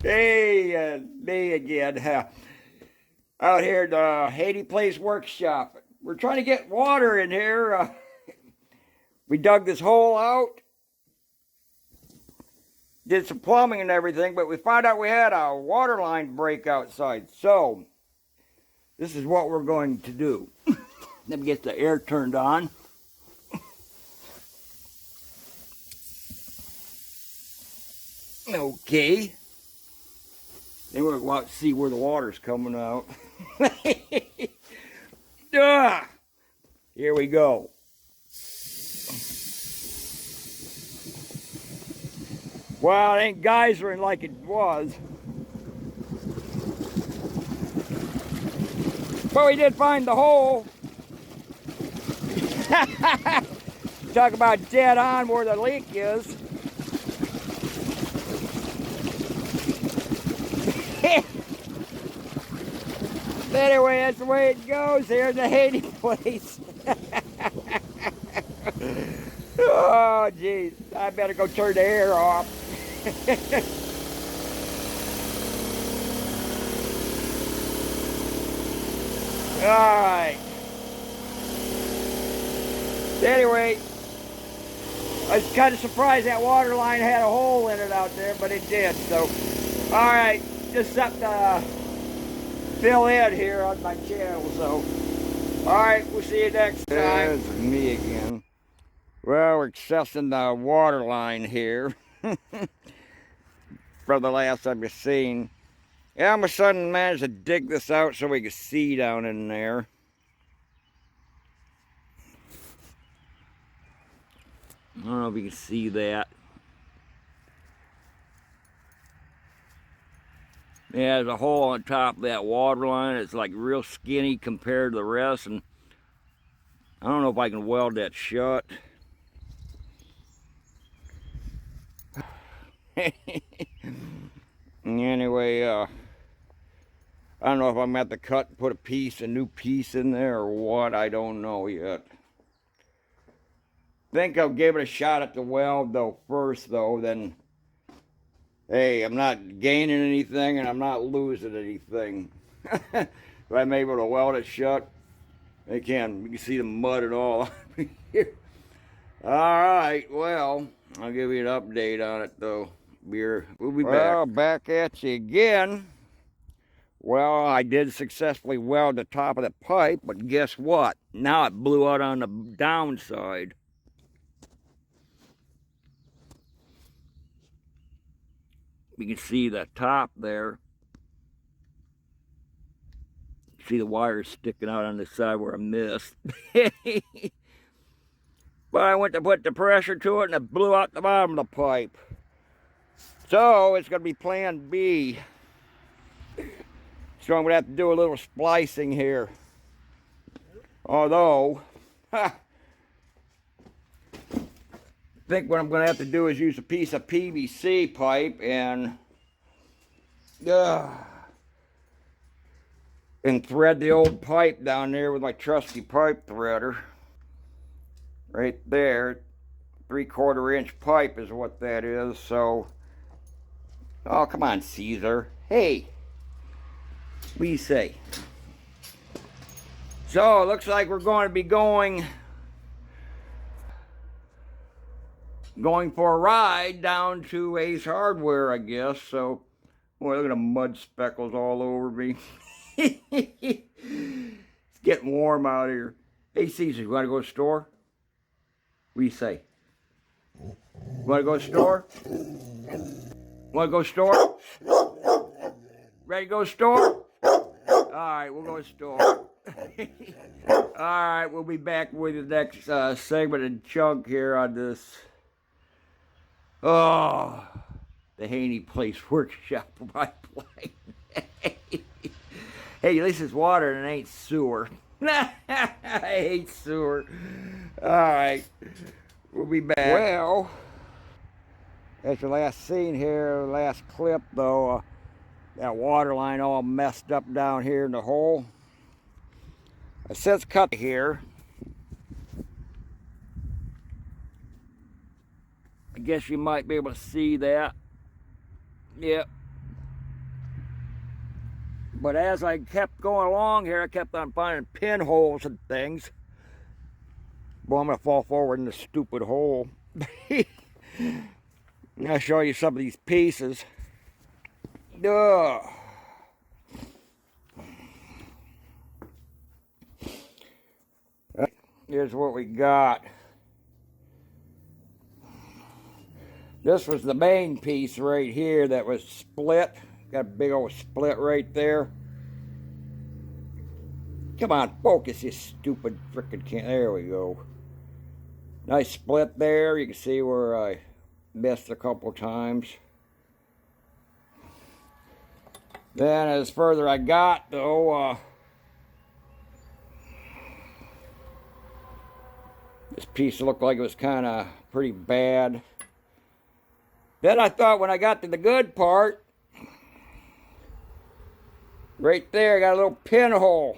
Hey, me again. Out here at the Haney Place workshop. We're trying to get water in here. We dug this hole out, did some plumbing and everything, but we found out we had a water line break outside. So, this is what we're going to do. Let me get the air turned on. Okay. Then we'll go out and see where the water's coming out. Here we go. Well, it ain't geysering like it was. But we did find the hole. Talk about dead on where the leak is. Anyway, that's the way it goes here in the Haney Place. Oh, jeez. I better go turn the air off. All right. Anyway, I was kind of surprised that water line had a hole in it out there, but it did. So, all right, just something to fill in here on my channel. So, all right, we'll see you next time. There's me again. Well, we're accessing the water line here from the last I've seen. Yeah, my son managed to dig this out so we could see down in there. I don't know if you can see that. Yeah, there's a hole on top of that water line. It's like real skinny compared to the rest, and I don't know if I can weld that shut. Anyway, I don't know if I'm at the cut and put a new piece in there or what. I don't know yet. Think I'll give it a shot at the weld though first though, then hey, I'm not gaining anything and I'm not losing anything. If I'm able to weld it shut, you can see the mud and all here. Alright, well, I'll give you an update on it though. We'll be back. Well, back at you again. Well, I did successfully weld the top of the pipe, but guess what? Now it blew out on the downside. You can see the top there. See the wires sticking out on the side where I missed. But I went to put the pressure to it and it blew out the bottom of the pipe. So it's going to be plan B. So I'm going to have to do a little splicing here. Although, I think what I'm going to have to do is use a piece of PVC pipe and thread the old pipe down there with my trusty pipe threader. Right there, 3/4 inch pipe is what that is. So, oh, come on, Caesar. Hey, what do you say? So, it looks like we're going to be going for a ride down to Ace Hardware, I guess. So, boy, look at the mud speckles all over me. It's getting warm out here. Hey, Caesar, you want to go to the store? What do you say? You want to go to the store? Want to go to the store? Ready to go to the store? All right, we'll go to the store. Alright, we'll be back with the next segment and chunk here on this. Oh, the Haney Place Workshop by Plane. Hey, at least it's water and it ain't sewer. I hate sewer. Alright, we'll be back. Well, that's your last scene here, last clip though. That water line all messed up down here in the hole. I since cut here. I guess you might be able to see that. Yep. But as I kept going along here, I kept on finding pinholes and things. Boy, I'm going to fall forward in this stupid hole. I'll show you some of these pieces. Ugh. Here's what we got. This was the main piece right here that was split. Got a big old split right there. Come on, focus, you stupid frickin' can. There we go. Nice split there. You can see where I missed a couple times. Then as further I got though, this piece looked like it was kind of pretty bad. Then I thought when I got to the good part, right there, I got a little pinhole.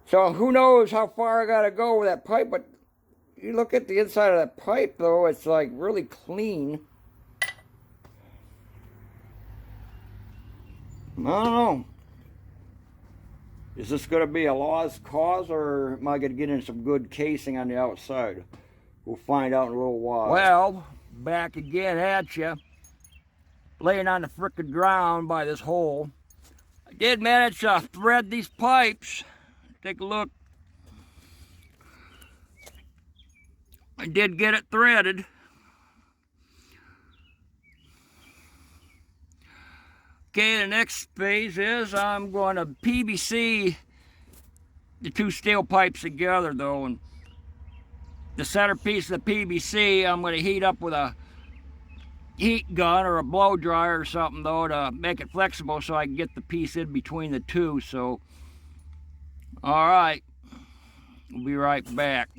So who knows how far I got to go with that pipe, but you look at the inside of that pipe though, it's like really clean. I don't know. Is this going to be a lost cause, or am I going to get in some good casing on the outside? We'll find out in a little while. Well, back again at you, laying on the frickin' ground by this hole. I did manage to thread these pipes. Take a look. I did get it threaded. Okay, the next phase is I'm going to PVC the two steel pipes together though, and the centerpiece of the PVC I'm going to heat up with a heat gun or a blow dryer or something though to make it flexible so I can get the piece in between the two. So, all right, we'll be right back.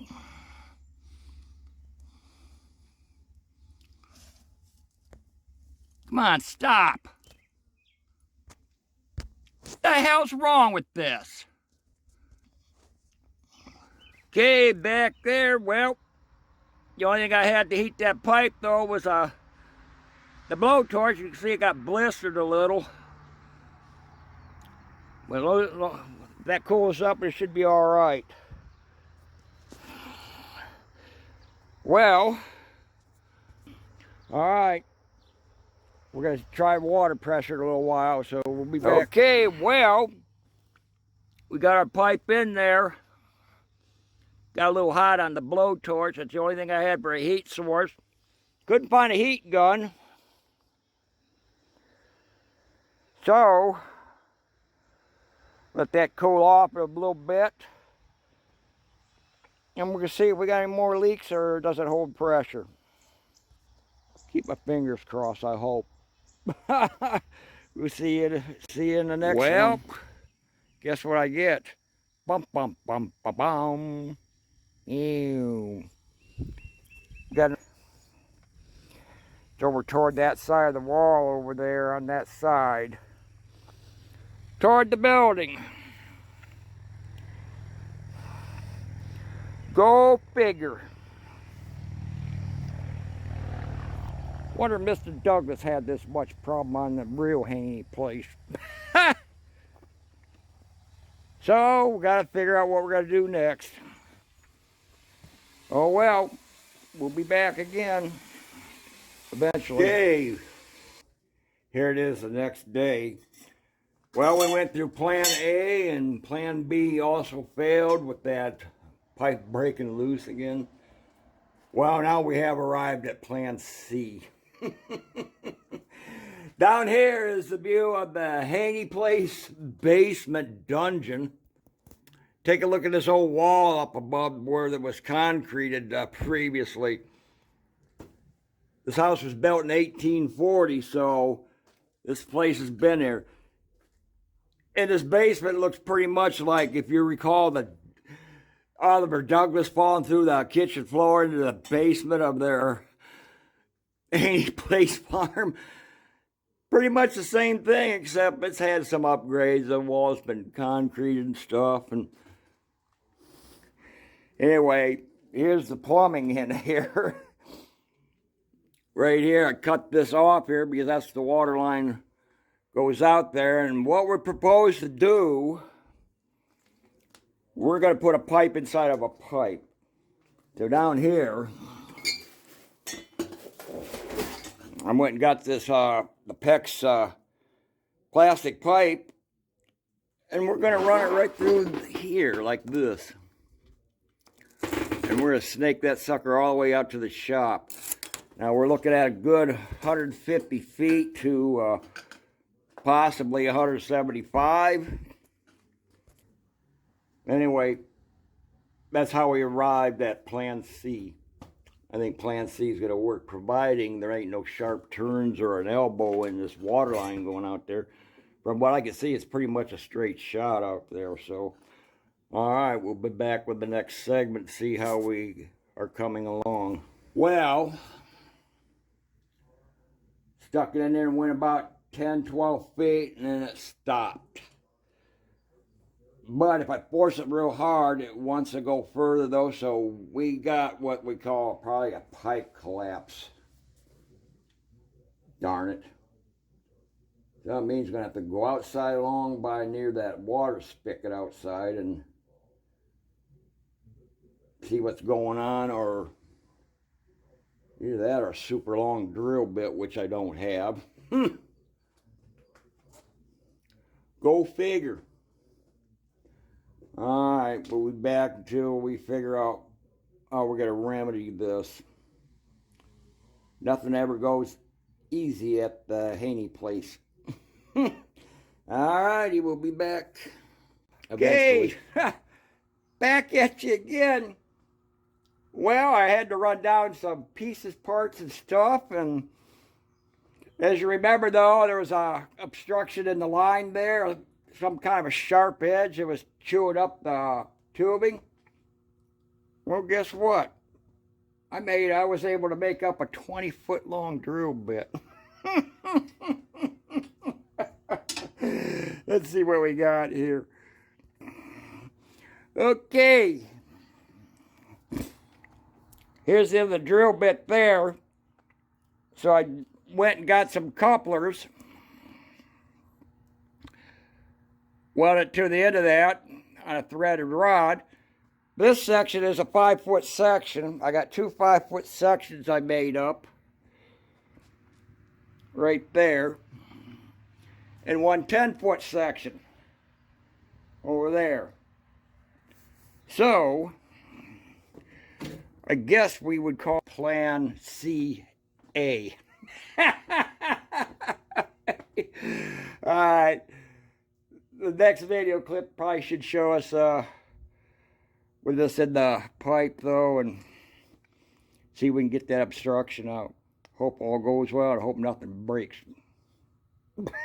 Come on, stop. What the hell's wrong with this? Okay, back there, well, the only thing I had to heat that pipe though was the blowtorch. You can see it got blistered a little. Well, if that cools up, it should be all right. Well, all right. We're going to try water pressure in a little while, so we'll be back. Okay, well, we got our pipe in there. Got a little hot on the blowtorch. That's the only thing I had for a heat source. Couldn't find a heat gun. So, let that cool off a little bit. And we're going to see if we got any more leaks or does it hold pressure. Keep my fingers crossed, I hope. We'll see you in the next one. Well, guess what I get? Bum, bum, bum, bum, bum. Ew. Got it's over toward that side of the wall over there on that side. Toward the building. Go figure. Wonder if Mr. Douglas had this much problem on the real Haney Place. So, we got to figure out what we're going to do next. Oh well, we'll be back again eventually. Okay, here it is the next day. Well, we went through plan A and plan B also failed with that pipe breaking loose again. Well, now we have arrived at plan C. Down here is the view of the Haney place basement dungeon. Take a look at this old wall up above where there was concreted previously. This house was built in 1840, so this place has been here. And this basement looks pretty much like, if you recall, the Oliver Douglas falling through the kitchen floor into the basement of their Haney Place farm. Pretty much the same thing, except it's had some upgrades. The wall's been concreted and stuff. And anyway, here's the plumbing in here. Right here, I cut this off here because that's the water line goes out there. And what we're proposed to do, we're going to put a pipe inside of a pipe. So down here, I went and got this the PEX plastic pipe, and we're going to run it right through here like this. And we're going to snake that sucker all the way out to the shop. Now we're looking at a good 150 feet to possibly 175. Anyway, that's how we arrived at Plan C. I think Plan C is going to work, providing there ain't no sharp turns or an elbow in this water line going out there. From what I can see, it's pretty much a straight shot out there. So, all right, we'll be back with the next segment, see how we are coming along. Well, stuck it in there and went about 10, 12 feet, and then it stopped. But if I force it real hard, it wants to go further though, so we got what we call probably a pipe collapse. Darn it. So that means we're going to have to go outside along by near that water spigot outside and see what's going on, or either that or a super long drill bit, which I don't have. Go figure. Alright, we'll be back until we figure out how we're going to remedy this. Nothing ever goes easy at the Haney place. Alrighty, we'll be back. Okay, back at you again. Well, I had to run down some pieces, parts, and stuff, and as you remember, though, there was a obstruction in the line there, some kind of a sharp edge that was chewing up the tubing. Well, guess what? I was able to make up a 20-foot long drill bit. Let's see what we got here. Okay. Here's the end of the drill bit there. So I went and got some couplers. Welded to the end of that on a threaded rod. This section is a 5-foot section. I got 2 5-foot sections I made up. Right there. And 1 10-foot section. Over there. So, I guess we would call Plan C-A. Alright. The next video clip probably should show us with this in the pipe though, and see if we can get that obstruction out. Hope all goes well and hope nothing breaks.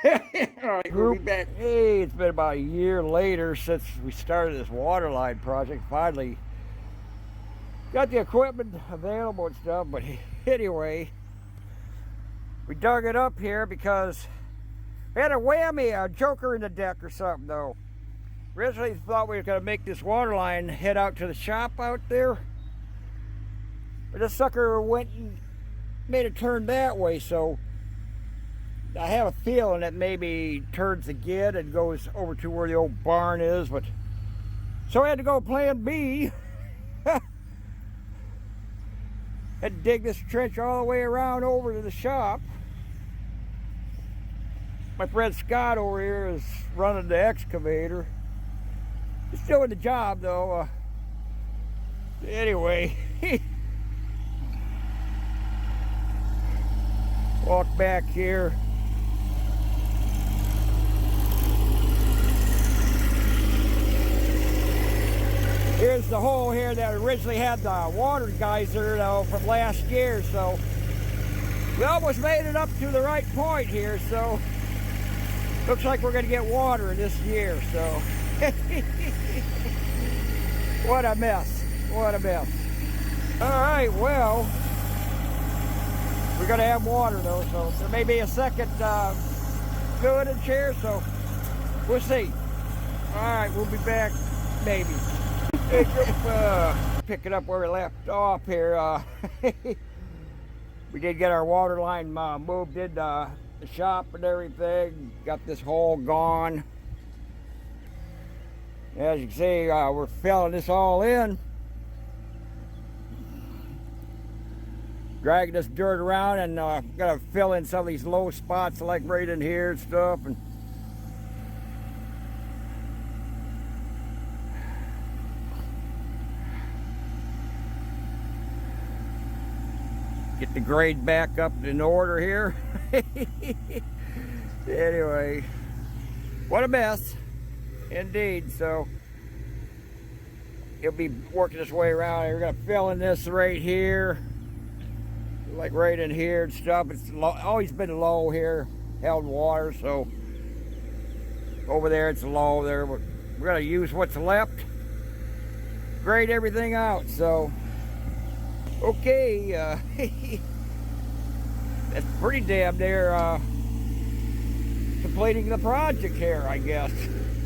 Alright, we'll be back. Hey, it's been about a year later since we started this waterline project. Finally got the equipment available and stuff, but anyway, we dug it up here because we had a whammy, a joker in the deck or something though. Originally thought we were going to make this water line head out to the shop out there. But this sucker went and made a turn that way, so I have a feeling that maybe turns again and goes over to where the old barn is. But so I had to go Plan B. Had to dig this trench all the way around over to the shop. My friend Scott over here is running the excavator. He's still in the job though. Anyway, walk back here. here's the hole here that originally had the water geyser, though, from last year. So we almost made it up to the right point here. So looks like we're going to get water this year. So what a mess. What a mess. All right, well, we're going to have water, though. So there may be a second fluid here. So we'll see. All right, we'll be back, maybe. Pick it up where we left off here. We did get our water line moved in the shop and everything. Got this hole gone. As you can see, we're filling this all in. Dragging this dirt around, and gotta fill in some of these low spots like right in here and stuff. And get the grade back up in order here. Anyway, what a mess indeed. So he'll be working his way around. We're gonna fill in this right here, like right in here and stuff. It's always been low here, held water. So over there it's low there. We're gonna use what's left, grade everything out. So okay, that's pretty damn near completing the project here, I guess.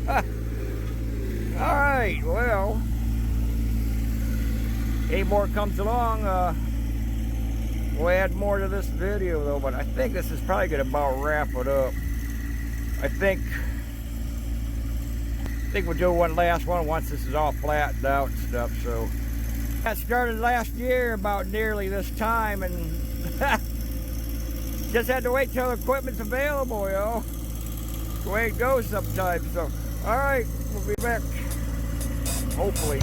All right, well, any more comes along, we'll add more to this video though, but I think this is probably gonna about wrap it up. I think we'll do one last one once this is all flattened out and stuff. So I started last year about nearly this time, and just had to wait till the equipment's available, you know. The way it goes sometimes. So, all right, we'll be back, hopefully.